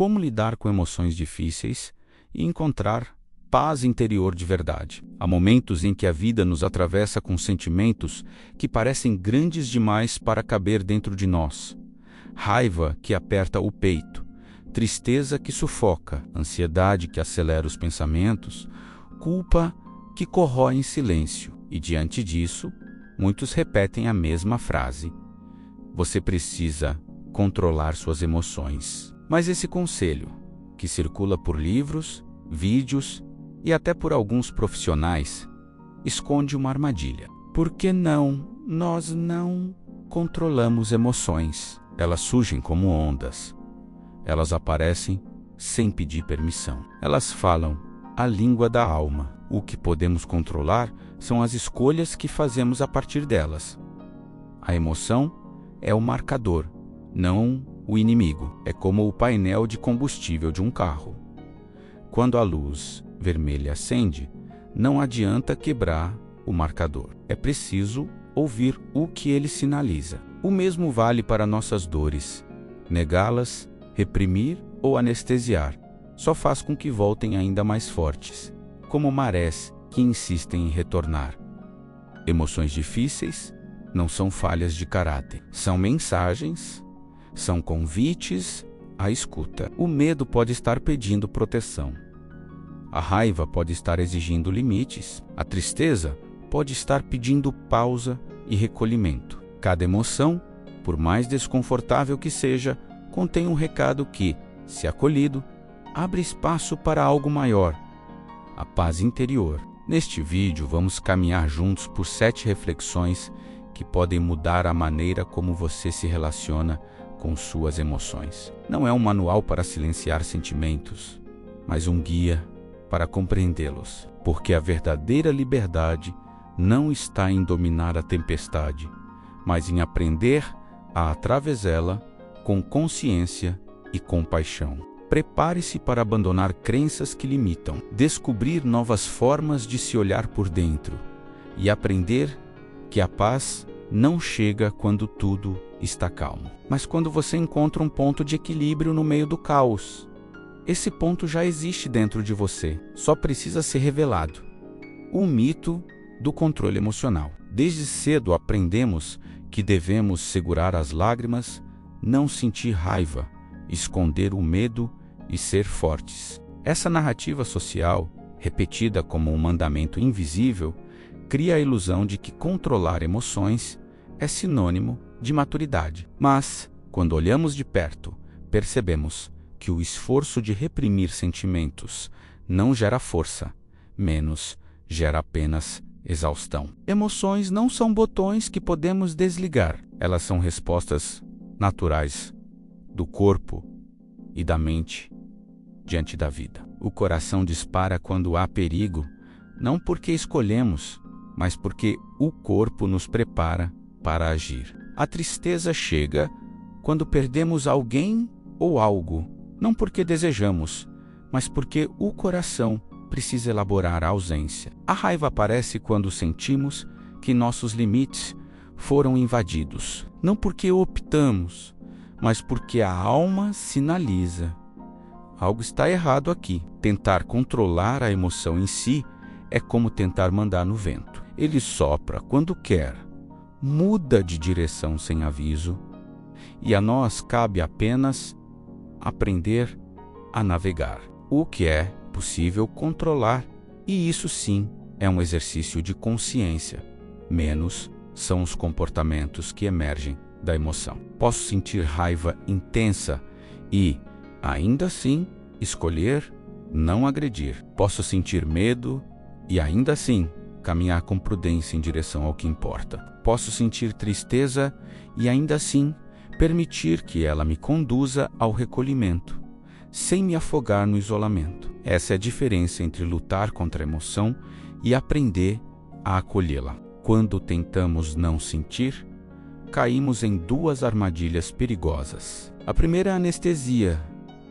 como lidar com emoções difíceis e encontrar paz interior de verdade. Há momentos em que a vida nos atravessa com sentimentos que parecem grandes demais para caber dentro de nós. Raiva que aperta o peito, tristeza que sufoca, ansiedade que acelera os pensamentos, culpa que corrói em silêncio. E diante disso, muitos repetem a mesma frase: você precisa controlar suas emoções. Mas esse conselho, que circula por livros, vídeos e até por alguns profissionais, esconde uma armadilha. Porque nós não controlamos emoções. Elas surgem como ondas. Elas aparecem sem pedir permissão. Elas falam a língua da alma. O que podemos controlar são as escolhas que fazemos a partir delas. A emoção é o marcador, não o inimigo. É como o painel de combustível de um carro. Quando a luz vermelha acende, não adianta quebrar o marcador. É preciso ouvir o que ele sinaliza. O mesmo vale para nossas dores. Negá-las, reprimir ou anestesiar só faz com que voltem ainda mais fortes, como marés que insistem em retornar. Emoções difíceis não são falhas de caráter, são mensagens, são convites à escuta. O medo pode estar pedindo proteção. A raiva pode estar exigindo limites. A tristeza pode estar pedindo pausa e recolhimento. Cada emoção, por mais desconfortável que seja, contém um recado que, se acolhido, abre espaço para algo maior, a paz interior. Neste vídeo, vamos caminhar juntos por 7 reflexões que podem mudar a maneira como você se relaciona com suas emoções. Não é um manual para silenciar sentimentos, mas um guia para compreendê-los, porque a verdadeira liberdade não está em dominar a tempestade, mas em aprender a atravessá-la com consciência e compaixão. Prepare-se para abandonar crenças que limitam, descobrir novas formas de se olhar por dentro e aprender que a paz não chega quando tudo está calmo, mas quando você encontra um ponto de equilíbrio no meio do caos. Esse ponto já existe dentro de você, só precisa ser revelado. O mito do controle emocional. Desde cedo aprendemos que devemos segurar as lágrimas, não sentir raiva, esconder o medo e ser fortes. Essa narrativa social, repetida como um mandamento invisível, cria a ilusão de que controlar emoções é sinônimo de maturidade. Mas, quando olhamos de perto, percebemos que o esforço de reprimir sentimentos não gera força, menos gera apenas exaustão. Emoções não são botões que podemos desligar. Elas são respostas naturais do corpo e da mente diante da vida. O coração dispara quando há perigo, não porque escolhemos, mas porque o corpo nos prepara para agir. A tristeza chega quando perdemos alguém ou algo, não porque desejamos, mas porque o coração precisa elaborar a ausência. A raiva aparece quando sentimos que nossos limites foram invadidos, não porque optamos, mas porque a alma sinaliza: algo está errado aqui. Tentar controlar a emoção em si é como tentar mandar no vento. Ele sopra quando quer, muda de direção sem aviso, e a nós cabe apenas aprender a navegar. O que é possível controlar, e isso sim é um exercício de consciência. Menos são os comportamentos que emergem da emoção. Posso sentir raiva intensa e, ainda assim, escolher não agredir. Posso sentir medo e, ainda assim, caminhar com prudência em direção ao que importa. Posso sentir tristeza e, ainda assim, permitir que ela me conduza ao recolhimento, sem me afogar no isolamento. Essa é a diferença entre lutar contra a emoção e aprender a acolhê-la. Quando tentamos não sentir, caímos em 2 armadilhas perigosas. A primeira é a anestesia,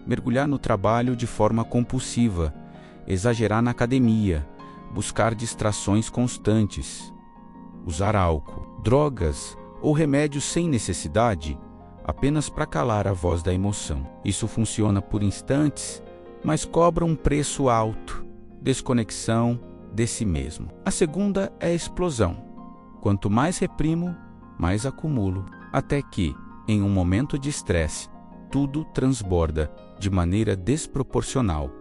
mergulhar no trabalho de forma compulsiva, exagerar na academia, buscar distrações constantes, usar álcool, drogas ou remédios sem necessidade, apenas para calar a voz da emoção. Isso funciona por instantes, mas cobra um preço alto: desconexão de si mesmo. A segunda é a explosão. Quanto mais reprimo, mais acumulo, até que, em um momento de estresse, tudo transborda de maneira desproporcional.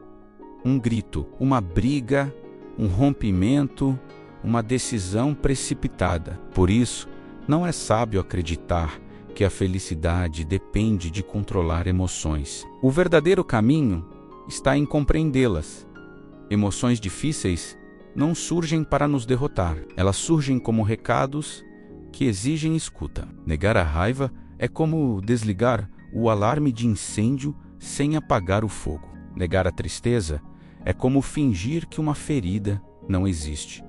Um grito, uma briga, um rompimento, uma decisão precipitada. Por isso, não é sábio acreditar que a felicidade depende de controlar emoções. O verdadeiro caminho está em compreendê-las. Emoções difíceis não surgem para nos derrotar. Elas surgem como recados que exigem escuta. Negar a raiva é como desligar o alarme de incêndio sem apagar o fogo. Negar a tristeza é como fingir que uma ferida não existe,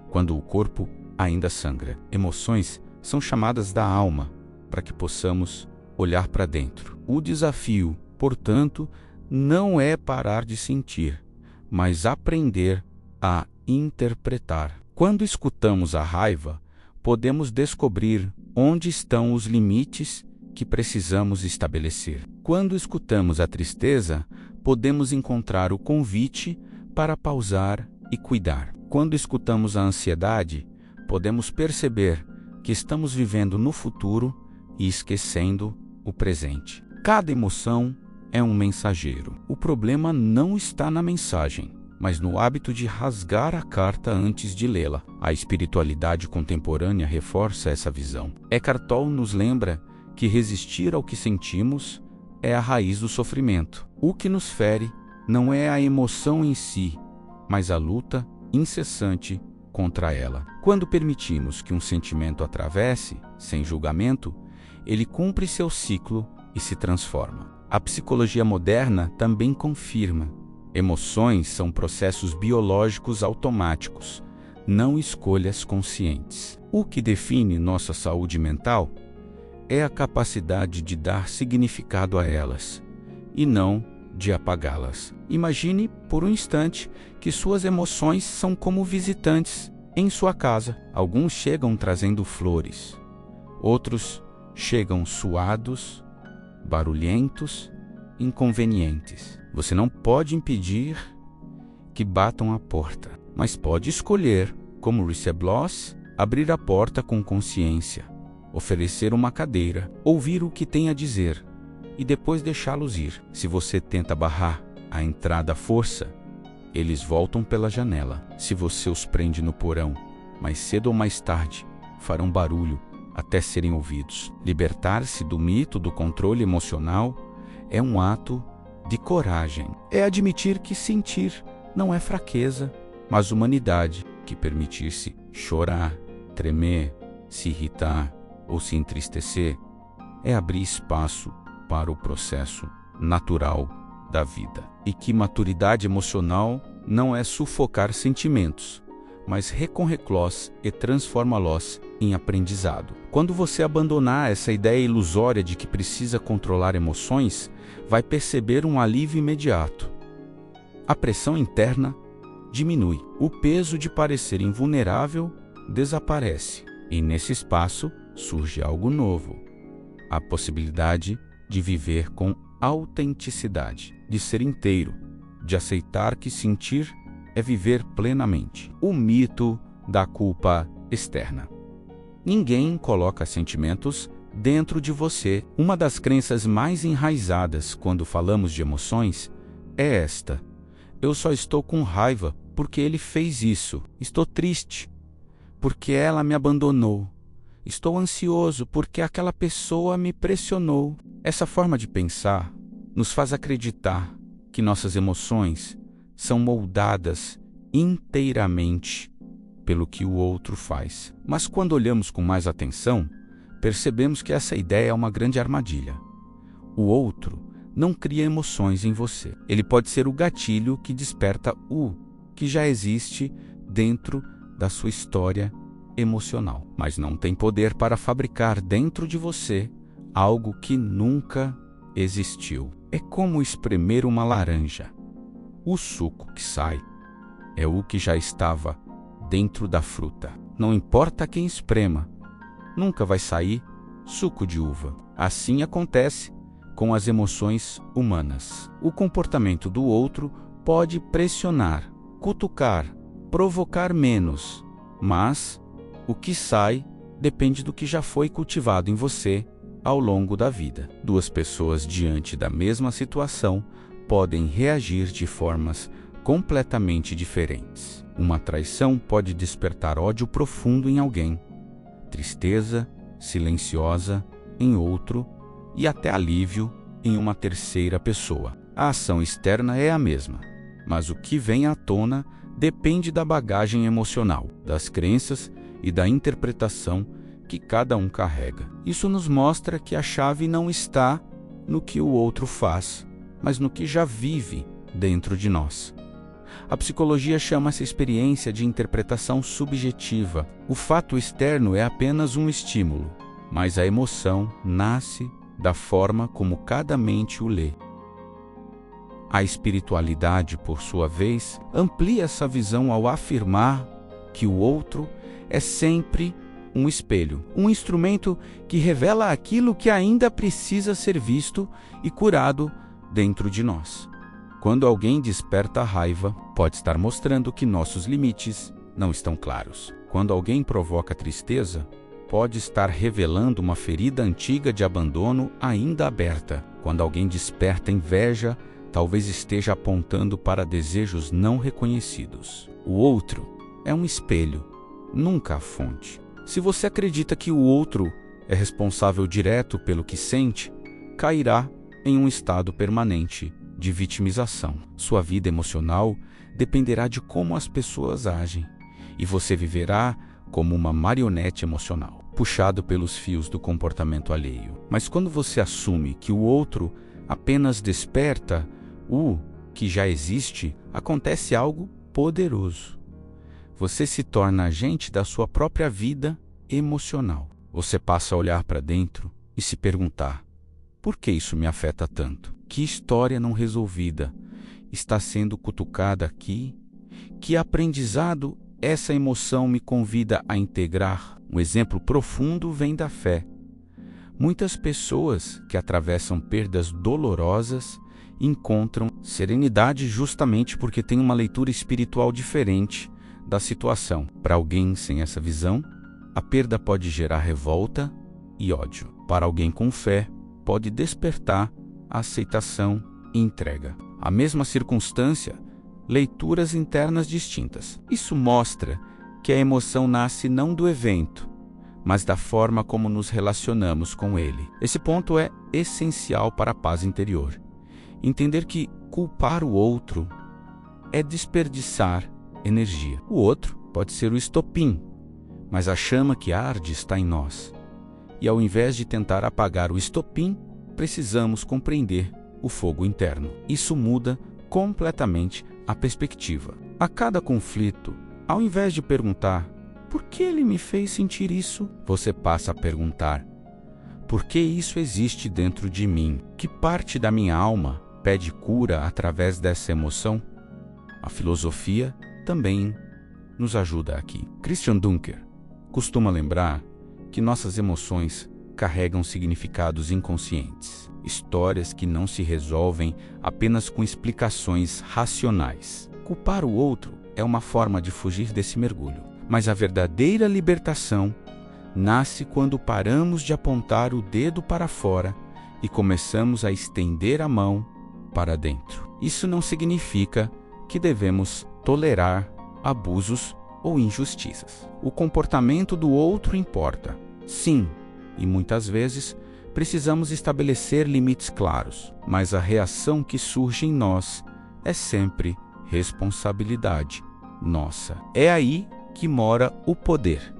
quando o corpo ainda sangra. Emoções são chamadas da alma, para que possamos olhar para dentro. O desafio, portanto, não é parar de sentir, mas aprender a interpretar. Quando escutamos a raiva, podemos descobrir onde estão os limites que precisamos estabelecer. Quando escutamos a tristeza, podemos encontrar o convite para pausar e cuidar. Quando escutamos a ansiedade, podemos perceber que estamos vivendo no futuro e esquecendo o presente. Cada emoção é um mensageiro. O problema não está na mensagem, mas no hábito de rasgar a carta antes de lê-la. A espiritualidade contemporânea reforça essa visão. Eckhart Tolle nos lembra que resistir ao que sentimos é a raiz do sofrimento. O que nos fere não é a emoção em si, mas a luta incessante contra ela. Quando permitimos que um sentimento atravesse, sem julgamento, ele cumpre seu ciclo e se transforma. A psicologia moderna também confirma: emoções são processos biológicos automáticos, não escolhas conscientes. O que define nossa saúde mental é a capacidade de dar significado a elas, e não de apagá-las. Imagine por um instante que suas emoções são como visitantes em sua casa. Alguns chegam trazendo flores, outros chegam suados, barulhentos, inconvenientes. Você não pode impedir que batam a porta, mas pode escolher, como Richard Bloss, abrir a porta com consciência, oferecer uma cadeira, ouvir o que tem a dizer e depois deixá-los ir. Se você tenta barrar a entrada à força, eles voltam pela janela. Se você os prende no porão, mais cedo ou mais tarde, farão barulho até serem ouvidos. Libertar-se do mito do controle emocional é um ato de coragem. É admitir que sentir não é fraqueza, mas humanidade, que permitir-se chorar, tremer, se irritar ou se entristecer é abrir espaço para o processo natural da vida. E que maturidade emocional não é sufocar sentimentos, mas reconhecê-los e transformá-los em aprendizado. Quando você abandonar essa ideia ilusória de que precisa controlar emoções, vai perceber um alívio imediato. A pressão interna diminui. O peso de parecer invulnerável desaparece. E nesse espaço surge algo novo. A possibilidade de viver com autenticidade, de ser inteiro, de aceitar que sentir é viver plenamente. O mito da culpa externa. Ninguém coloca sentimentos dentro de você. Uma das crenças mais enraizadas quando falamos de emoções é esta: eu só estou com raiva porque ele fez isso. Estou triste porque ela me abandonou. Estou ansioso porque aquela pessoa me pressionou. Essa forma de pensar nos faz acreditar que nossas emoções são moldadas inteiramente pelo que o outro faz. Mas quando olhamos com mais atenção, percebemos que essa ideia é uma grande armadilha. O outro não cria emoções em você. Ele pode ser o gatilho que desperta o que já existe dentro da sua história emocional, mas não tem poder para fabricar dentro de você algo que nunca existiu. É como espremer uma laranja. O suco que sai é o que já estava dentro da fruta. Não importa quem esprema, nunca vai sair suco de uva. Assim acontece com as emoções humanas. O comportamento do outro pode pressionar, cutucar, provocar menos, mas o que sai depende do que já foi cultivado em você ao longo da vida. Duas pessoas diante da mesma situação podem reagir de formas completamente diferentes. Uma traição pode despertar ódio profundo em alguém, tristeza silenciosa em outro e até alívio em uma terceira pessoa. A ação externa é a mesma, mas o que vem à tona depende da bagagem emocional, das crenças e da interpretação que cada um carrega. Isso nos mostra que a chave não está no que o outro faz, mas no que já vive dentro de nós. A psicologia chama essa experiência de interpretação subjetiva. O fato externo é apenas um estímulo, mas a emoção nasce da forma como cada mente o lê. A espiritualidade, por sua vez, amplia essa visão ao afirmar que o outro é sempre um espelho, um instrumento que revela aquilo que ainda precisa ser visto e curado dentro de nós. Quando alguém desperta a raiva, pode estar mostrando que nossos limites não estão claros. Quando alguém provoca tristeza, pode estar revelando uma ferida antiga de abandono ainda aberta. Quando alguém desperta inveja, talvez esteja apontando para desejos não reconhecidos. O outro é um espelho, nunca a fonte. Se você acredita que o outro é responsável direto pelo que sente, cairá em um estado permanente de vitimização. Sua vida emocional dependerá de como as pessoas agem, e você viverá como uma marionete emocional, puxado pelos fios do comportamento alheio. Mas quando você assume que o outro apenas desperta o que já existe, acontece algo poderoso. Você se torna agente da sua própria vida emocional. Você passa a olhar para dentro e se perguntar: por que isso me afeta tanto? Que história não resolvida está sendo cutucada aqui? Que aprendizado essa emoção me convida a integrar? Um exemplo profundo vem da fé. Muitas pessoas que atravessam perdas dolorosas encontram serenidade justamente porque têm uma leitura espiritual diferente da situação. Para alguém sem essa visão, a perda pode gerar revolta e ódio. Para alguém com fé, pode despertar a aceitação e entrega. A mesma circunstância, leituras internas distintas. Isso mostra que a emoção nasce não do evento, mas da forma como nos relacionamos com ele. Esse ponto é essencial para a paz interior. Entender que culpar o outro é desperdiçar energia. O outro pode ser o estopim, mas a chama que arde está em nós. E ao invés de tentar apagar o estopim, precisamos compreender o fogo interno. Isso muda completamente a perspectiva. A cada conflito, ao invés de perguntar por que ele me fez sentir isso, você passa a perguntar por que isso existe dentro de mim? Que parte da minha alma pede cura através dessa emoção? A filosofia também nos ajuda aqui. Christian Dunker costuma lembrar que nossas emoções carregam significados inconscientes, histórias que não se resolvem apenas com explicações racionais. Culpar o outro é uma forma de fugir desse mergulho, mas a verdadeira libertação nasce quando paramos de apontar o dedo para fora e começamos a estender a mão para dentro. Isso não significa que devemos tolerar abusos ou injustiças. O comportamento do outro importa, sim, e muitas vezes precisamos estabelecer limites claros, mas a reação que surge em nós é sempre responsabilidade nossa. É aí que mora o poder.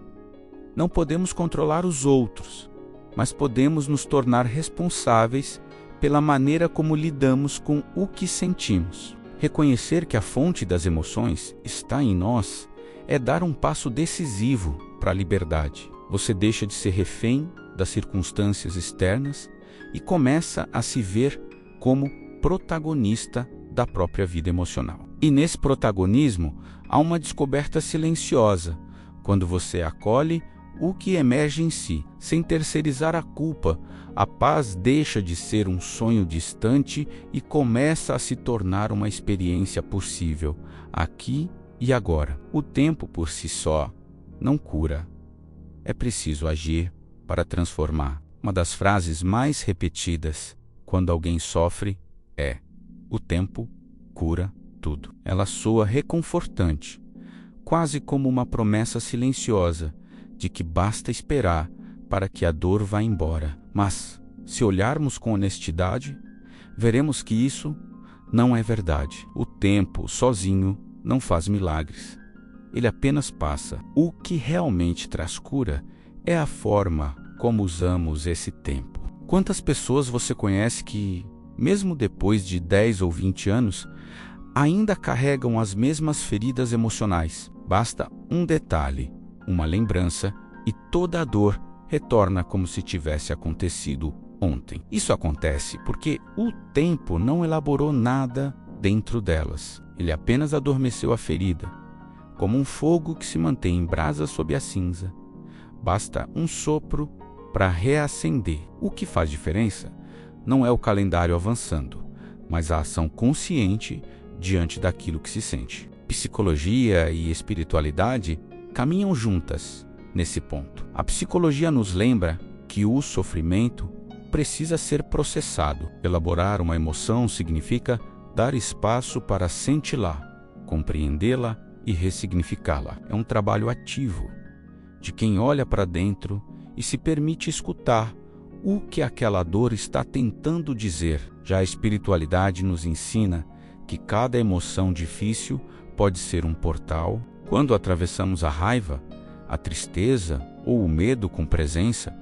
Não podemos controlar os outros, mas podemos nos tornar responsáveis pela maneira como lidamos com o que sentimos. Reconhecer que a fonte das emoções está em nós é dar um passo decisivo para a liberdade. Você deixa de ser refém das circunstâncias externas e começa a se ver como protagonista da própria vida emocional. E nesse protagonismo há uma descoberta silenciosa, quando você acolhe o que emerge em si. Sem terceirizar a culpa, a paz deixa de ser um sonho distante e começa a se tornar uma experiência possível, aqui e agora. O tempo por si só não cura. É preciso agir para transformar. Uma das frases mais repetidas quando alguém sofre é: o tempo cura tudo. Ela soa reconfortante, quase como uma promessa silenciosa de que basta esperar para que a dor vá embora. Mas, se olharmos com honestidade, veremos que isso não é verdade. O tempo, sozinho, não faz milagres. Ele apenas passa. O que realmente traz cura é a forma como usamos esse tempo. Quantas pessoas você conhece que, mesmo depois de 10 ou 20 anos, ainda carregam as mesmas feridas emocionais? Basta um detalhe, uma lembrança, e toda a dor retorna como se tivesse acontecido ontem. Isso acontece porque o tempo não elaborou nada dentro delas. Ele apenas adormeceu a ferida, como um fogo que se mantém em brasa sob a cinza. Basta um sopro para reacender. O que faz diferença não é o calendário avançando, mas a ação consciente diante daquilo que se sente. Psicologia e espiritualidade caminham juntas nesse ponto. A psicologia nos lembra que o sofrimento precisa ser processado. Elaborar uma emoção significa dar espaço para senti-la, compreendê-la e ressignificá-la. É um trabalho ativo de quem olha para dentro e se permite escutar o que aquela dor está tentando dizer. Já a espiritualidade nos ensina que cada emoção difícil pode ser um portal. Quando atravessamos a raiva, a tristeza ou o medo com presença,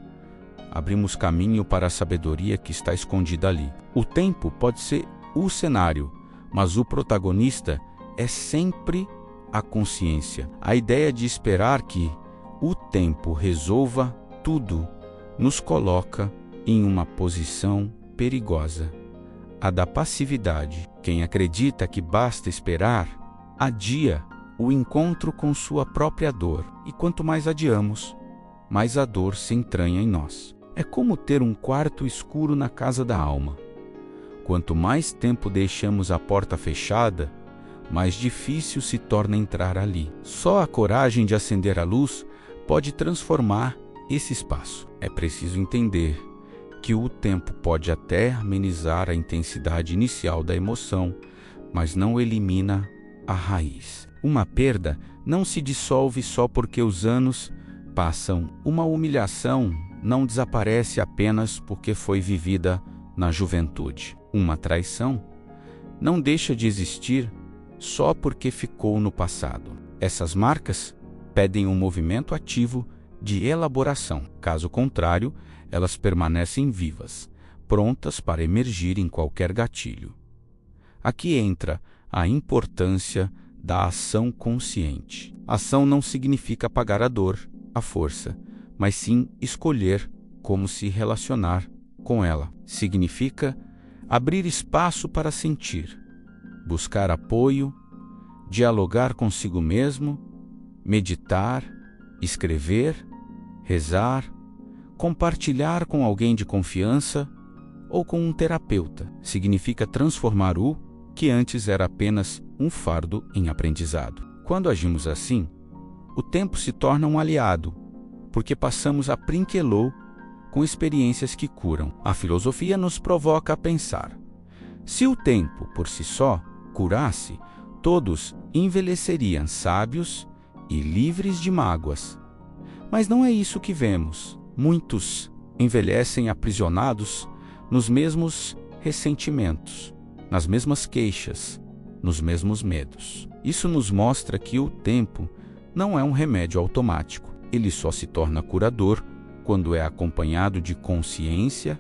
abrimos caminho para a sabedoria que está escondida ali. O tempo pode ser o cenário, mas o protagonista é sempre a consciência. A ideia de esperar que o tempo resolva tudo nos coloca em uma posição perigosa, a da passividade. Quem acredita que basta esperar, adia o encontro com sua própria dor. E quanto mais adiamos, mais a dor se entranha em nós. É como ter um quarto escuro na casa da alma. Quanto mais tempo deixamos a porta fechada, mais difícil se torna entrar ali. Só a coragem de acender a luz pode transformar esse espaço. É preciso entender que o tempo pode até amenizar a intensidade inicial da emoção, mas não elimina a raiz. Uma perda não se dissolve só porque os anos passam. Uma humilhação não desaparece apenas porque foi vivida na juventude. Uma traição não deixa de existir só porque ficou no passado. Essas marcas pedem um movimento ativo de elaboração. Caso contrário, elas permanecem vivas, prontas para emergir em qualquer gatilho. Aqui entra a importância da ação consciente. Ação não significa apagar a dor, a força, mas sim escolher como se relacionar com ela. Significa abrir espaço para sentir, buscar apoio, dialogar consigo mesmo, meditar, escrever, rezar, compartilhar com alguém de confiança ou com um terapeuta. Significa transformar o que antes era apenas um fardo em aprendizado. Quando agimos assim, o tempo se torna um aliado, porque passamos a brinquedo com experiências que curam. A filosofia nos provoca a pensar: se o tempo, por si só, curasse, todos envelheceriam sábios e livres de mágoas. Mas não é isso que vemos. Muitos envelhecem aprisionados nos mesmos ressentimentos, nas mesmas queixas, nos mesmos medos. Isso nos mostra que o tempo não é um remédio automático. Ele só se torna curador quando é acompanhado de consciência,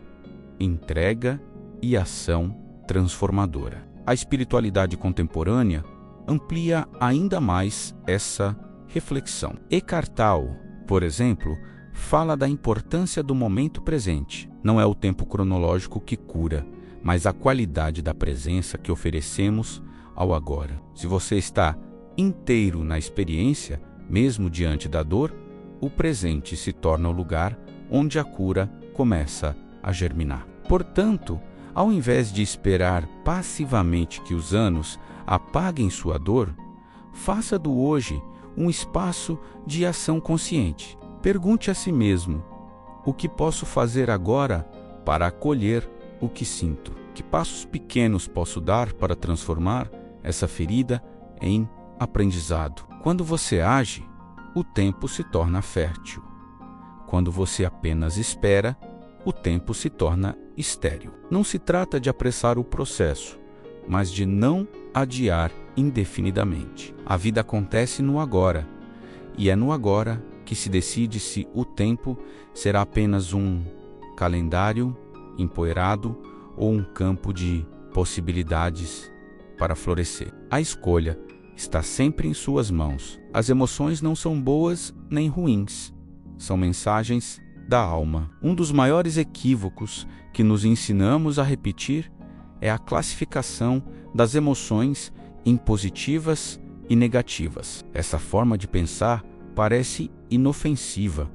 entrega e ação transformadora. A espiritualidade contemporânea amplia ainda mais essa reflexão. Eckhart Tolle, por exemplo, fala da importância do momento presente. Não é o tempo cronológico que cura, mas a qualidade da presença que oferecemos ao agora. Se você está inteiro na experiência, mesmo diante da dor, o presente se torna o lugar onde a cura começa a germinar. Portanto, ao invés de esperar passivamente que os anos apaguem sua dor, faça do hoje um espaço de ação consciente. Pergunte a si mesmo: o que posso fazer agora para acolher o que sinto? Que passos pequenos posso dar para transformar essa ferida em aprendizado? Quando você age, o tempo se torna fértil. Quando você apenas espera, o tempo se torna estéril. Não se trata de apressar o processo, mas de não adiar indefinidamente. A vida acontece no agora, e é no agora que se decide se o tempo será apenas um calendário empoeirado ou um campo de possibilidades para florescer. A escolha está sempre em suas mãos. As emoções não são boas nem ruins, são mensagens da alma. Um dos maiores equívocos que nos ensinamos a repetir é a classificação das emoções em positivas e negativas. Essa forma de pensar parece inofensiva,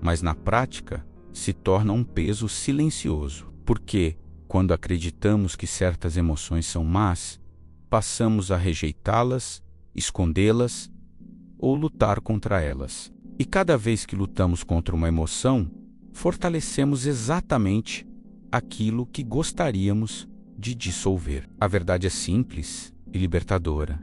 mas na prática se torna um peso silencioso, porque quando acreditamos que certas emoções são más, passamos a rejeitá-las, escondê-las ou lutar contra elas. E cada vez que lutamos contra uma emoção, fortalecemos exatamente aquilo que gostaríamos de dissolver. A verdade é simples e libertadora.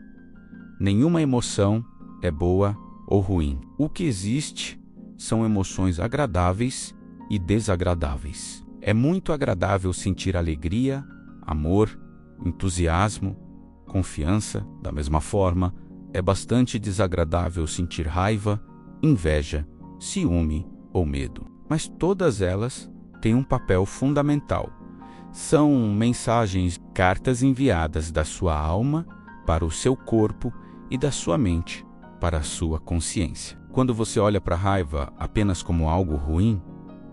Nenhuma emoção é boa ou ruim. O que existe são emoções agradáveis e desagradáveis. É muito agradável sentir alegria, amor, entusiasmo, confiança. Da mesma forma, é bastante desagradável sentir raiva, inveja, ciúme ou medo. Mas todas elas têm um papel fundamental. São mensagens, cartas enviadas da sua alma para o seu corpo e da sua mente para a sua consciência. Quando você olha para a raiva apenas como algo ruim,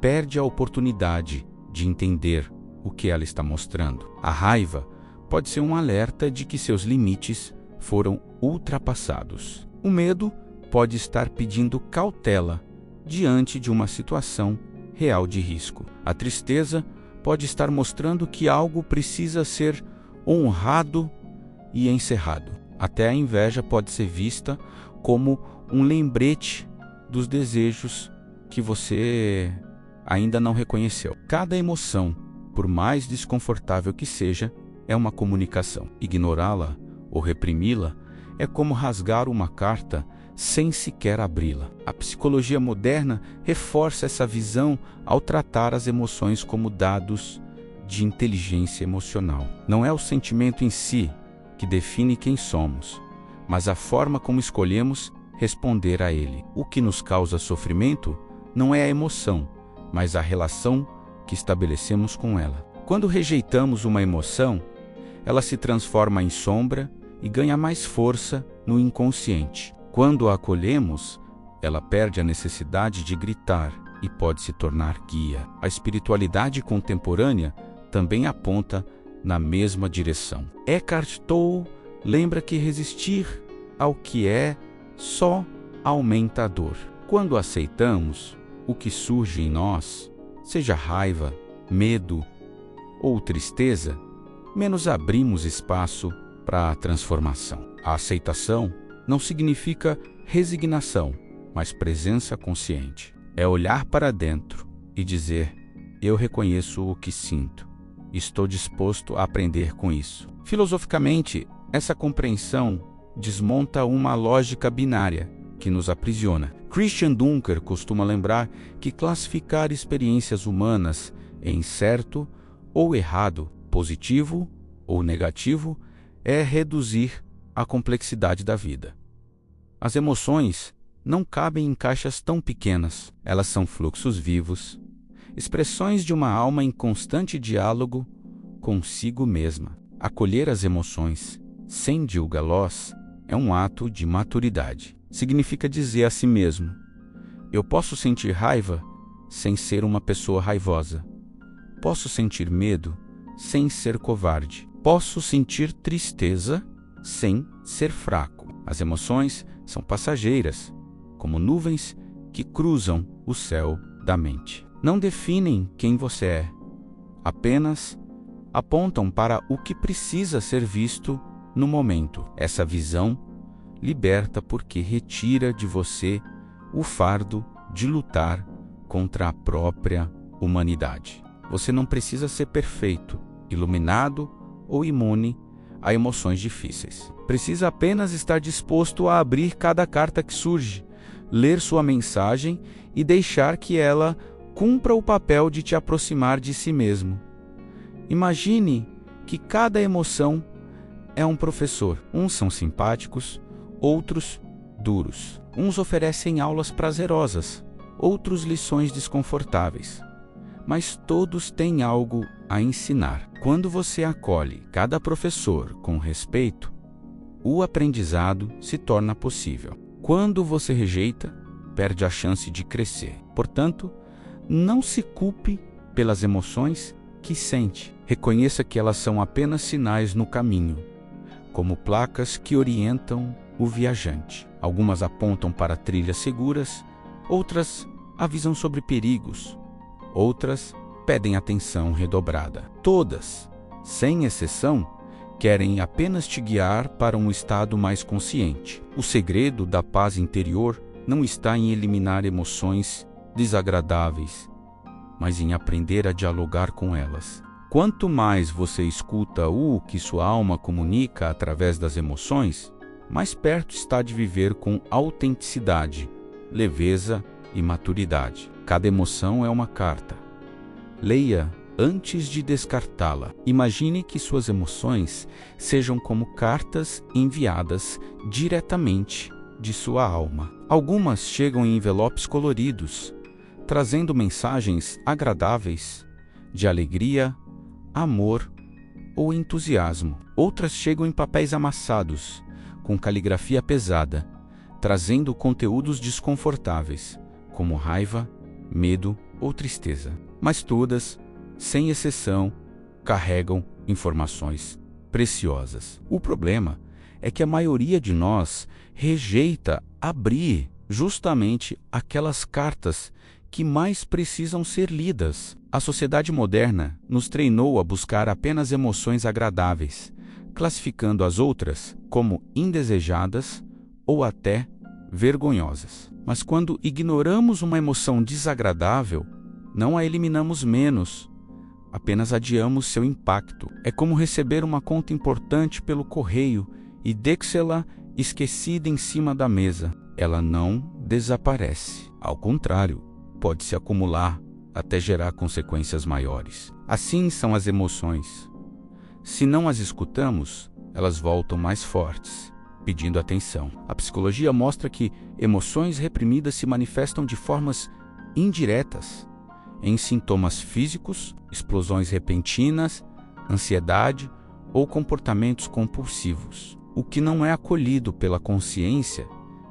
perde a oportunidade de entender o que ela está mostrando. A raiva pode ser um alerta de que seus limites foram ultrapassados. O medo pode estar pedindo cautela diante de uma situação real de risco. A tristeza pode estar mostrando que algo precisa ser honrado e encerrado. Até a inveja pode ser vista como um lembrete dos desejos que você ainda não reconheceu. Cada emoção, por mais desconfortável que seja, é uma comunicação. Ignorá-la ou reprimi-la é como rasgar uma carta sem sequer abri-la. A psicologia moderna reforça essa visão ao tratar as emoções como dados de inteligência emocional. Não é o sentimento em si que define quem somos, mas a forma como escolhemos responder a ele. O que nos causa sofrimento não é a emoção, mas a relação que estabelecemos com ela. Quando rejeitamos uma emoção, ela se transforma em sombra e ganha mais força no inconsciente. Quando a acolhemos, ela perde a necessidade de gritar e pode se tornar guia. A espiritualidade contemporânea também aponta na mesma direção. Eckhart Tolle lembra que resistir ao que é só aumenta a dor. Quando aceitamos o que surge em nós, seja raiva, medo ou tristeza, menos abrimos espaço para a transformação. A aceitação não significa resignação, mas presença consciente. É olhar para dentro e dizer: eu reconheço o que sinto. Estou disposto a aprender com isso. Filosoficamente, essa compreensão desmonta uma lógica binária que nos aprisiona. Christian Dunker costuma lembrar que classificar experiências humanas em certo ou errado, positivo ou negativo, é reduzir a complexidade da vida. As emoções não cabem em caixas tão pequenas. Elas são fluxos vivos, expressões de uma alma em constante diálogo consigo mesma. Acolher as emoções sem julgá-las é um ato de maturidade. Significa dizer a si mesmo: eu posso sentir raiva sem ser uma pessoa raivosa. Posso sentir medo sem ser covarde. Posso sentir tristeza sem ser fraco. As emoções são passageiras, como nuvens que cruzam o céu da mente. Não definem quem você é, apenas apontam para o que precisa ser visto no momento. Essa visão liberta porque retira de você o fardo de lutar contra a própria humanidade. Você não precisa ser perfeito, iluminado ou imune a emoções difíceis. Precisa apenas estar disposto a abrir cada carta que surge, ler sua mensagem e deixar que ela cumpra o papel de te aproximar de si mesmo. Imagine que cada emoção é um professor. Uns são simpáticos, outros duros. Uns oferecem aulas prazerosas, outros lições desconfortáveis. Mas todos têm algo a ensinar. Quando você acolhe cada professor com respeito, o aprendizado se torna possível. Quando você rejeita, perde a chance de crescer. Portanto, não se culpe pelas emoções que sente. Reconheça que elas são apenas sinais no caminho, como placas que orientam o viajante. Algumas apontam para trilhas seguras, outras avisam sobre perigos, outras pedem atenção redobrada. Todas, sem exceção, querem apenas te guiar para um estado mais consciente. O segredo da paz interior não está em eliminar emoções desagradáveis, mas em aprender a dialogar com elas. Quanto mais você escuta o que sua alma comunica através das emoções, mais perto está de viver com autenticidade, leveza e maturidade. Cada emoção é uma carta. Leia antes de descartá-la. Imagine que suas emoções sejam como cartas enviadas diretamente de sua alma. Algumas chegam em envelopes coloridos, trazendo mensagens agradáveis de alegria, amor ou entusiasmo. Outras chegam em papéis amassados, com caligrafia pesada, trazendo conteúdos desconfortáveis, como raiva, medo ou tristeza. Mas todas, sem exceção, carregam informações preciosas. O problema é que a maioria de nós rejeita abrir justamente aquelas cartas que mais precisam ser lidas. A sociedade moderna nos treinou a buscar apenas emoções agradáveis, classificando as outras como indesejadas ou até vergonhosas. Mas quando ignoramos uma emoção desagradável, não a eliminamos menos, apenas adiamos seu impacto. É como receber uma conta importante pelo correio e deixá-la esquecida em cima da mesa. Ela não desaparece. Ao contrário, pode se acumular até gerar consequências maiores. Assim são as emoções. Se não as escutamos, elas voltam mais fortes, pedindo atenção. A psicologia mostra que emoções reprimidas se manifestam de formas indiretas, em sintomas físicos, explosões repentinas, ansiedade ou comportamentos compulsivos. O que não é acolhido pela consciência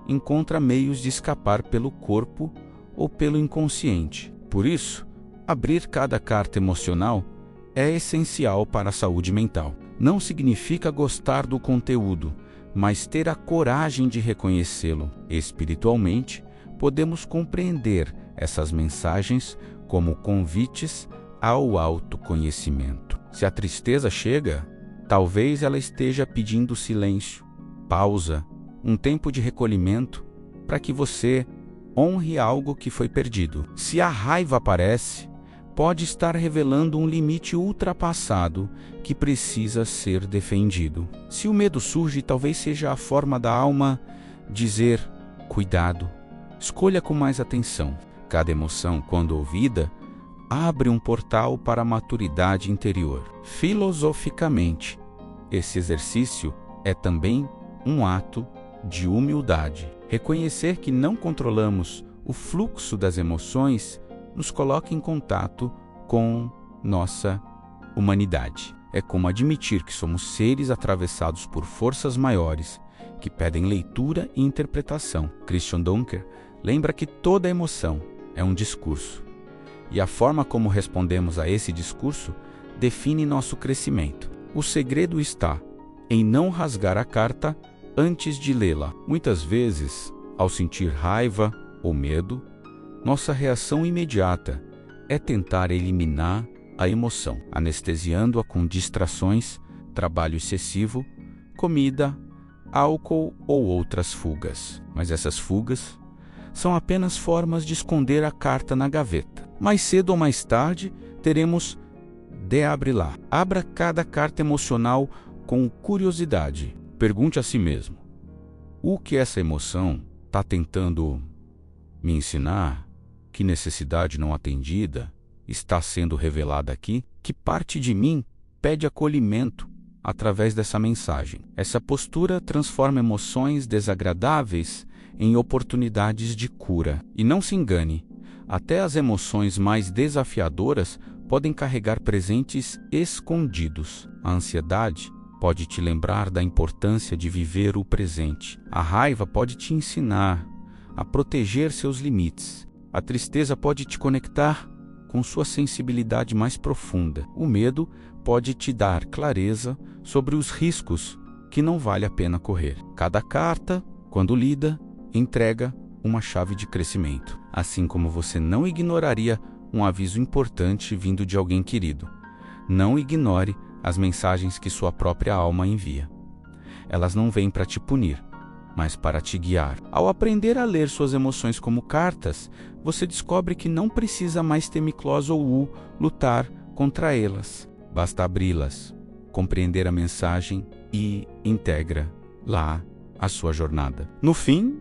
encontra meios de escapar pelo corpo ou pelo inconsciente. Por isso, abrir cada carta emocional é essencial para a saúde mental. Não significa gostar do conteúdo, mas ter a coragem de reconhecê-lo. Espiritualmente, podemos compreender essas mensagens como convites ao autoconhecimento. Se a tristeza chega, talvez ela esteja pedindo silêncio, pausa, um tempo de recolhimento para que você honre algo que foi perdido. Se a raiva aparece, pode estar revelando um limite ultrapassado que precisa ser defendido. Se o medo surge, talvez seja a forma da alma dizer: cuidado, escolha com mais atenção. Cada emoção, quando ouvida, abre um portal para a maturidade interior. Filosoficamente, esse exercício é também um ato de humildade. Reconhecer que não controlamos o fluxo das emoções nos coloca em contato com nossa humanidade. É como admitir que somos seres atravessados por forças maiores que pedem leitura e interpretação. Christian Dunker lembra que toda emoção é um discurso, e a forma como respondemos a esse discurso define nosso crescimento. O segredo está em não rasgar a carta antes de lê-la. Muitas vezes, ao sentir raiva ou medo, Nossa reação imediata é tentar eliminar a emoção, anestesiando-a com distrações, trabalho excessivo, comida, álcool ou outras fugas. Mas essas fugas são apenas formas de esconder a carta na gaveta. Mais cedo ou mais tarde, teremos de abri-la. Abra cada carta emocional com curiosidade. Pergunte a si mesmo: o que essa emoção está tentando me ensinar? Que necessidade não atendida está sendo revelada aqui? Que parte de mim pede acolhimento através dessa mensagem? Essa postura transforma emoções desagradáveis em oportunidades de cura. E não se engane, até as emoções mais desafiadoras podem carregar presentes escondidos. A ansiedade pode te lembrar da importância de viver o presente. A raiva pode te ensinar a proteger seus limites. A tristeza pode te conectar com sua sensibilidade mais profunda. O medo pode te dar clareza sobre os riscos que não vale a pena correr. Cada carta, quando lida, entrega uma chave de crescimento, assim como você não ignoraria um aviso importante vindo de alguém querido. Não ignore as mensagens que sua própria alma envia. Elas não vêm para te punir, mas para te guiar. Ao aprender a ler suas emoções como cartas, você descobre que não precisa mais ter Miklos ou U lutar contra elas. Basta abri-las, compreender a mensagem e integra lá a sua jornada. No fim,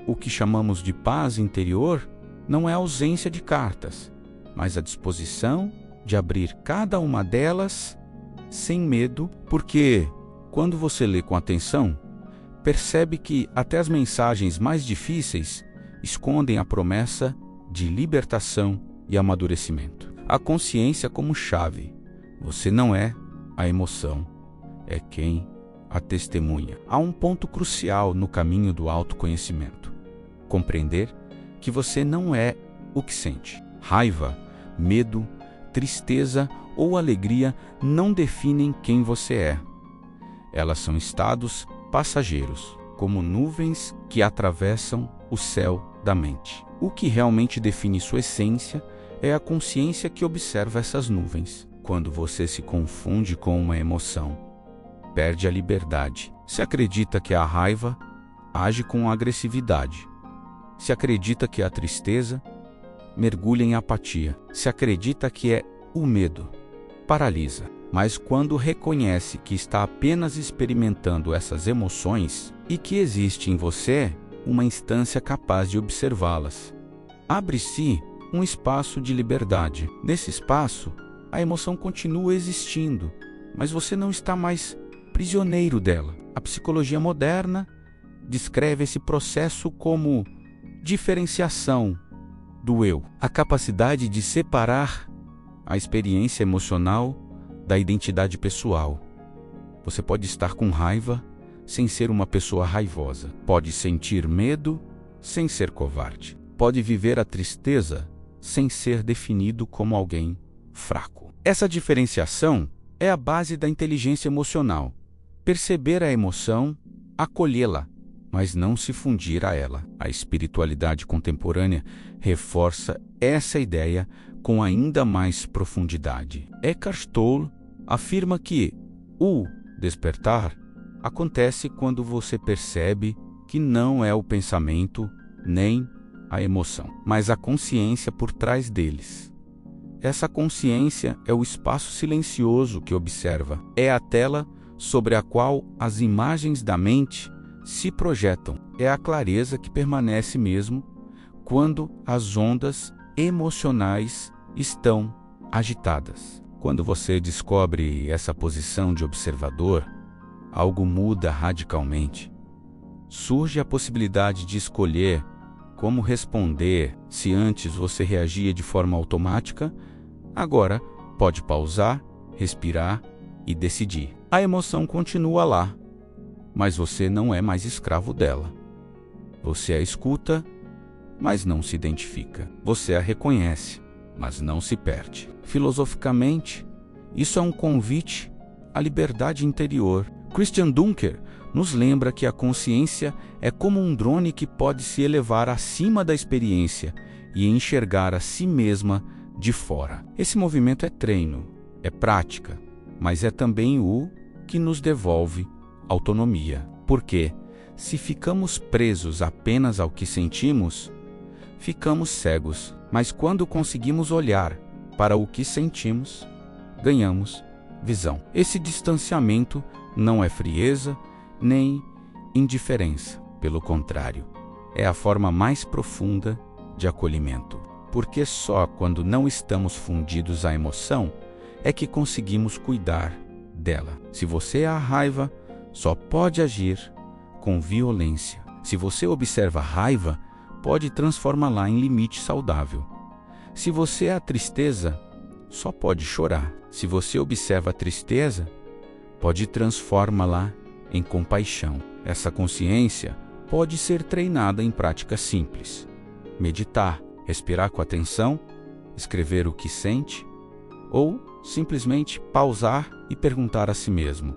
o que chamamos de paz interior não é a ausência de cartas, mas a disposição de abrir cada uma delas sem medo, porque quando você lê com atenção, percebe que até as mensagens mais difíceis escondem a promessa de libertação e amadurecimento. A consciência como chave. Você não é a emoção, é quem a testemunha. Há um ponto crucial no caminho do autoconhecimento: compreender que você não é o que sente. Raiva, medo, tristeza ou alegria não definem quem você é. Elas são estados passageiros, como nuvens que atravessam o céu da mente. O que realmente define sua essência é a consciência que observa essas nuvens. Quando você se confunde com uma emoção, perde a liberdade. Se acredita que a raiva age com agressividade. Se acredita que a tristeza mergulha em apatia. Se acredita que é o medo, paralisa. Mas quando reconhece que está apenas experimentando essas emoções e que existe em você uma instância capaz de observá-las, abre-se um espaço de liberdade. Nesse espaço, a emoção continua existindo, mas você não está mais prisioneiro dela. A psicologia moderna descreve esse processo como diferenciação do eu, a capacidade de separar a experiência emocional da identidade pessoal. Você pode estar com raiva sem ser uma pessoa raivosa. Pode sentir medo sem ser covarde. Pode viver a tristeza sem ser definido como alguém fraco. Essa diferenciação é a base da inteligência emocional. Perceber a emoção, acolhê-la, mas não se fundir a ela. A espiritualidade contemporânea reforça essa ideia com ainda mais profundidade. Eckhart Tolle afirma que o despertar acontece quando você percebe que não é o pensamento nem a emoção, mas a consciência por trás deles. Essa consciência é o espaço silencioso que observa. É a tela sobre a qual as imagens da mente se projetam. É a clareza que permanece mesmo quando as ondas emocionais estão agitadas. Quando você descobre essa posição de observador, algo muda radicalmente. Surge a possibilidade de escolher como responder. Se antes você reagia de forma automática, agora pode pausar, respirar e decidir. A emoção continua lá, mas você não é mais escravo dela. Você a escuta, mas não se identifica. Você a reconhece, mas não se perde. Filosoficamente, isso é um convite à liberdade interior. Christian Dunker nos lembra que a consciência é como um drone que pode se elevar acima da experiência e enxergar a si mesma de fora. Esse movimento é treino, é prática, mas é também o que nos devolve autonomia. Porque, se ficamos presos apenas ao que sentimos, ficamos cegos. Mas quando conseguimos olhar para o que sentimos, ganhamos visão. Esse distanciamento não é frieza nem indiferença. Pelo contrário, é a forma mais profunda de acolhimento. Porque só quando não estamos fundidos à emoção é que conseguimos cuidar dela. Se você é a raiva, só pode agir com violência. Se você observa a raiva, pode transformá-la em limite saudável. Se você é a tristeza, só pode chorar. Se você observa a tristeza, pode transformá-la em compaixão. Essa consciência pode ser treinada em práticas simples. Meditar, respirar com atenção, escrever o que sente, ou simplesmente pausar e perguntar a si mesmo: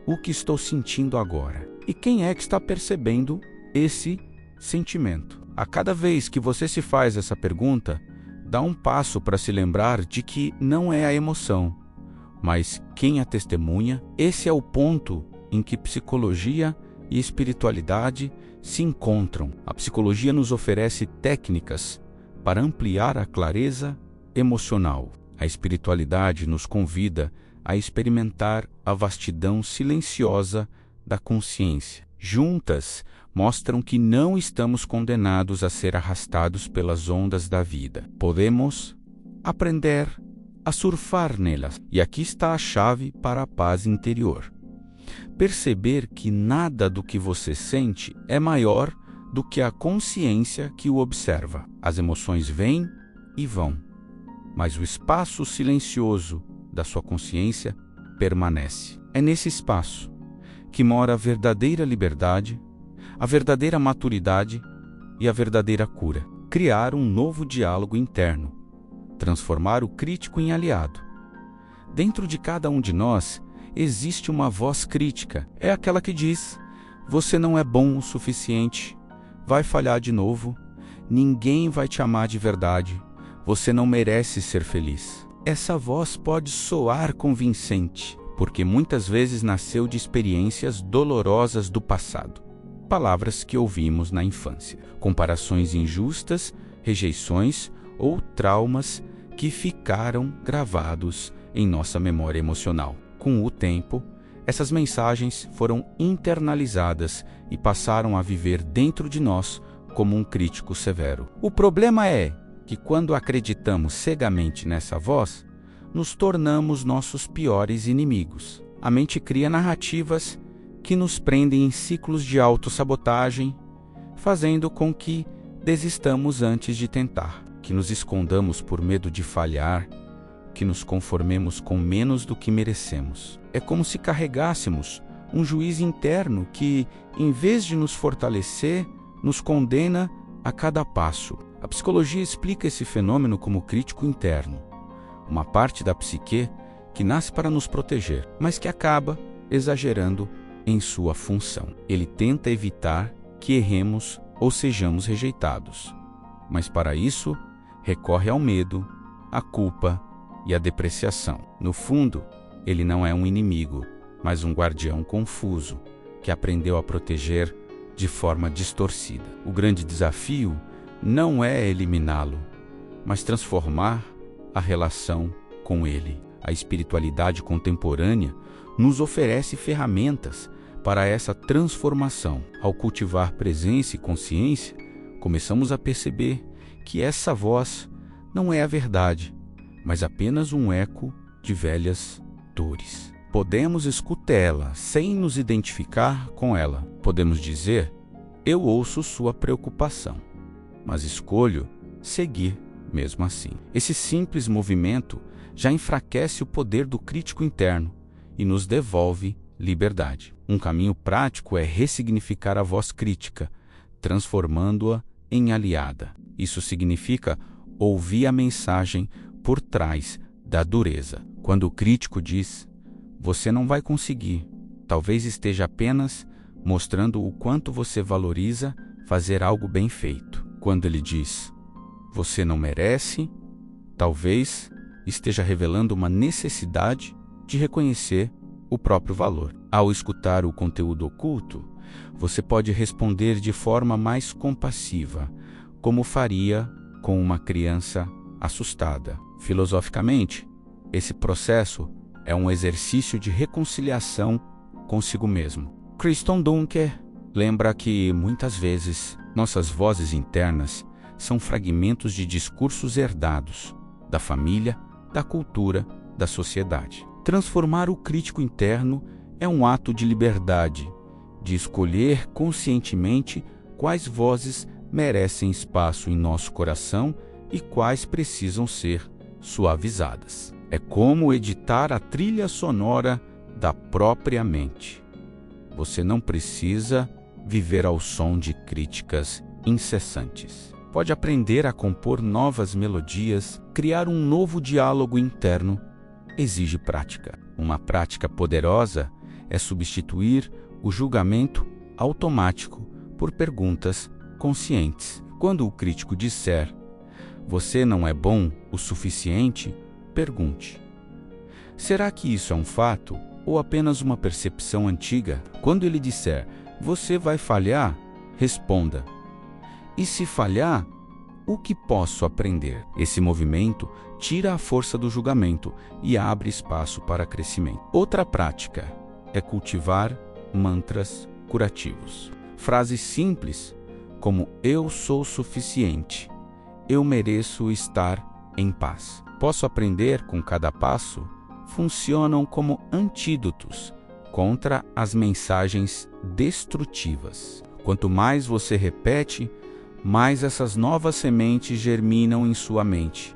o que estou sentindo agora? E quem é que está percebendo esse sentimento? A cada vez que você se faz essa pergunta, dá um passo para se lembrar de que não é a emoção, mas quem a testemunha. Esse é o ponto em que psicologia e espiritualidade se encontram. A psicologia nos oferece técnicas para ampliar a clareza emocional. A espiritualidade nos convida a experimentar a vastidão silenciosa da consciência. Juntas, mostram que não estamos condenados a ser arrastados pelas ondas da vida. Podemos aprender a surfar nelas. E aqui está a chave para a paz interior. Perceber que nada do que você sente é maior do que a consciência que o observa. As emoções vêm e vão, mas o espaço silencioso da sua consciência permanece. É nesse espaço que mora a verdadeira liberdade, a verdadeira maturidade e a verdadeira cura. Criar um novo diálogo interno, transformar o crítico em aliado. Dentro de cada um de nós existe uma voz crítica. É aquela que diz: você não é bom o suficiente, vai falhar de novo, ninguém vai te amar de verdade, você não merece ser feliz. Essa voz pode soar convincente, porque muitas vezes nasceu de experiências dolorosas do passado. Palavras que ouvimos na infância, comparações injustas, rejeições ou traumas que ficaram gravados em nossa memória emocional. Com o tempo, essas mensagens foram internalizadas e passaram a viver dentro de nós como um crítico severo. O problema é que quando acreditamos cegamente nessa voz, nos tornamos nossos piores inimigos. A mente cria narrativas que nos prendem em ciclos de autossabotagem, fazendo com que desistamos antes de tentar, que nos escondamos por medo de falhar, que nos conformemos com menos do que merecemos. É como se carregássemos um juiz interno que, em vez de nos fortalecer, nos condena a cada passo. A psicologia explica esse fenômeno como crítico interno, uma parte da psique que nasce para nos proteger, mas que acaba exagerando em sua função. Ele tenta evitar que erremos ou sejamos rejeitados, mas para isso recorre ao medo, à culpa e à depreciação. No fundo, ele não é um inimigo, mas um guardião confuso que aprendeu a proteger de forma distorcida. O grande desafio não é eliminá-lo, mas transformar a relação com ele. A espiritualidade contemporânea nos oferece ferramentas para essa transformação. Ao cultivar presença e consciência, começamos a perceber que essa voz não é a verdade, mas apenas um eco de velhas dores. Podemos escutá-la sem nos identificar com ela. Podemos dizer: eu ouço sua preocupação, mas escolho seguir mesmo assim. Esse simples movimento já enfraquece o poder do crítico interno e nos devolve liberdade. Um caminho prático é ressignificar a voz crítica, transformando-a em aliada. Isso significa ouvir a mensagem por trás da dureza. Quando o crítico diz: você não vai conseguir, talvez esteja apenas mostrando o quanto você valoriza fazer algo bem feito. Quando ele diz: você não merece, talvez esteja revelando uma necessidade de reconhecer o próprio valor. Ao escutar o conteúdo oculto, você pode responder de forma mais compassiva, como faria com uma criança assustada. Filosoficamente, esse processo é um exercício de reconciliação consigo mesmo. Kriston Dunker lembra que, muitas vezes, nossas vozes internas são fragmentos de discursos herdados da família, da cultura, da sociedade. Transformar o crítico interno é um ato de liberdade, de escolher conscientemente quais vozes merecem espaço em nosso coração e quais precisam ser suavizadas. É como editar a trilha sonora da própria mente. Você não precisa viver ao som de críticas incessantes. Pode aprender a compor novas melodias, criar um novo diálogo interno. Exige prática. Uma prática poderosa é substituir o julgamento automático por perguntas conscientes. Quando o crítico disser, "Você não é bom o suficiente", pergunte, será que isso é um fato ou apenas uma percepção antiga? Quando ele disser, "Você vai falhar", responda, "E se falhar, o que posso aprender?" Esse movimento tira a força do julgamento e abre espaço para crescimento. Outra prática é cultivar mantras curativos. Frases simples como "Eu sou suficiente", "Eu mereço estar em paz", "Posso aprender com cada passo", funcionam como antídotos contra as mensagens destrutivas. Quanto mais você repete, mais essas novas sementes germinam em sua mente,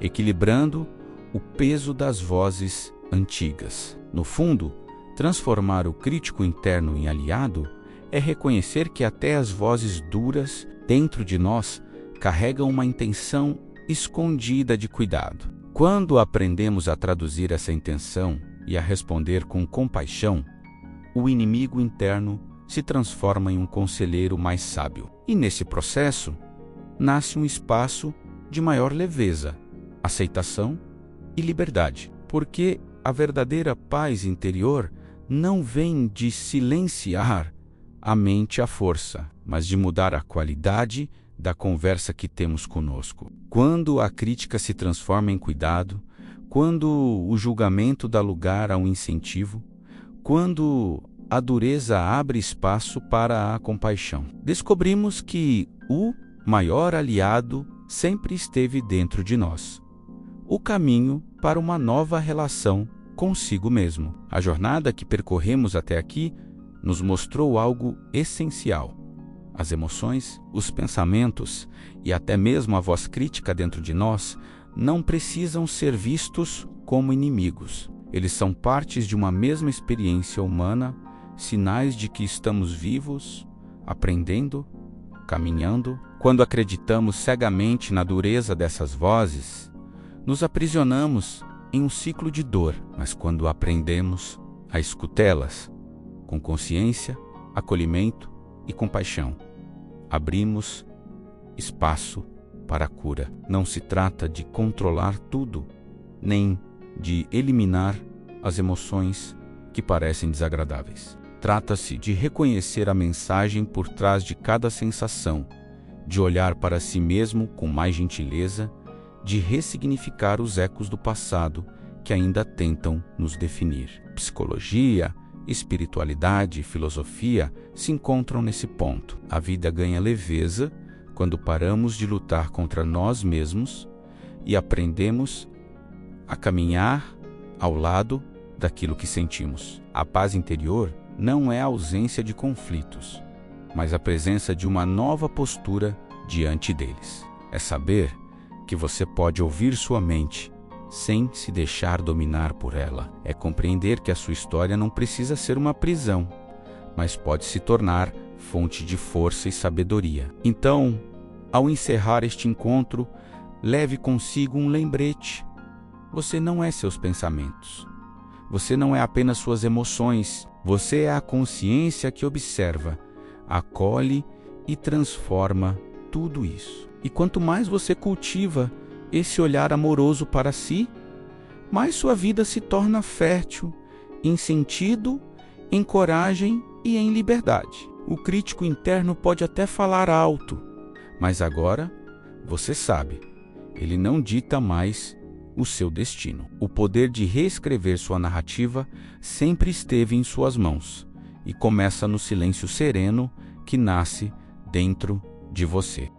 equilibrando o peso das vozes antigas. No fundo, transformar o crítico interno em aliado é reconhecer que até as vozes duras dentro de nós carregam uma intenção escondida de cuidado. Quando aprendemos a traduzir essa intenção e a responder com compaixão, o inimigo interno se transforma em um conselheiro mais sábio. E nesse processo, nasce um espaço de maior leveza, aceitação e liberdade. Porque a verdadeira paz interior não vem de silenciar a mente à força, mas de mudar a qualidade da conversa que temos conosco. Quando a crítica se transforma em cuidado, quando o julgamento dá lugar a um incentivo, quando a dureza abre espaço para a compaixão, descobrimos que o maior aliado sempre esteve dentro de nós. O caminho para uma nova relação consigo mesmo. A jornada que percorremos até aqui nos mostrou algo essencial. As emoções, os pensamentos e até mesmo a voz crítica dentro de nós não precisam ser vistos como inimigos. Eles são partes de uma mesma experiência humana, sinais de que estamos vivos, aprendendo, caminhando. Quando acreditamos cegamente na dureza dessas vozes, nos aprisionamos em um ciclo de dor, mas quando aprendemos a escutá-las com consciência, acolhimento e compaixão, abrimos espaço para a cura. Não se trata de controlar tudo, nem de eliminar as emoções que parecem desagradáveis. Trata-se de reconhecer a mensagem por trás de cada sensação, de olhar para si mesmo com mais gentileza, de ressignificar os ecos do passado que ainda tentam nos definir. Psicologia, espiritualidade e filosofia se encontram nesse ponto. A vida ganha leveza quando paramos de lutar contra nós mesmos e aprendemos a caminhar ao lado daquilo que sentimos. A paz interior não é a ausência de conflitos, mas a presença de uma nova postura diante deles. É saber que você pode ouvir sua mente sem se deixar dominar por ela. É compreender que a sua história não precisa ser uma prisão, mas pode se tornar fonte de força e sabedoria. Então, ao encerrar este encontro, leve consigo um lembrete. Você não é seus pensamentos. Você não é apenas suas emoções. Você é a consciência que observa, acolhe e transforma tudo isso. E quanto mais você cultiva esse olhar amoroso para si, mais sua vida se torna fértil em sentido, em coragem e em liberdade. O crítico interno pode até falar alto, mas agora, você sabe, ele não dita mais o seu destino. O poder de reescrever sua narrativa sempre esteve em suas mãos e começa no silêncio sereno que nasce dentro de você.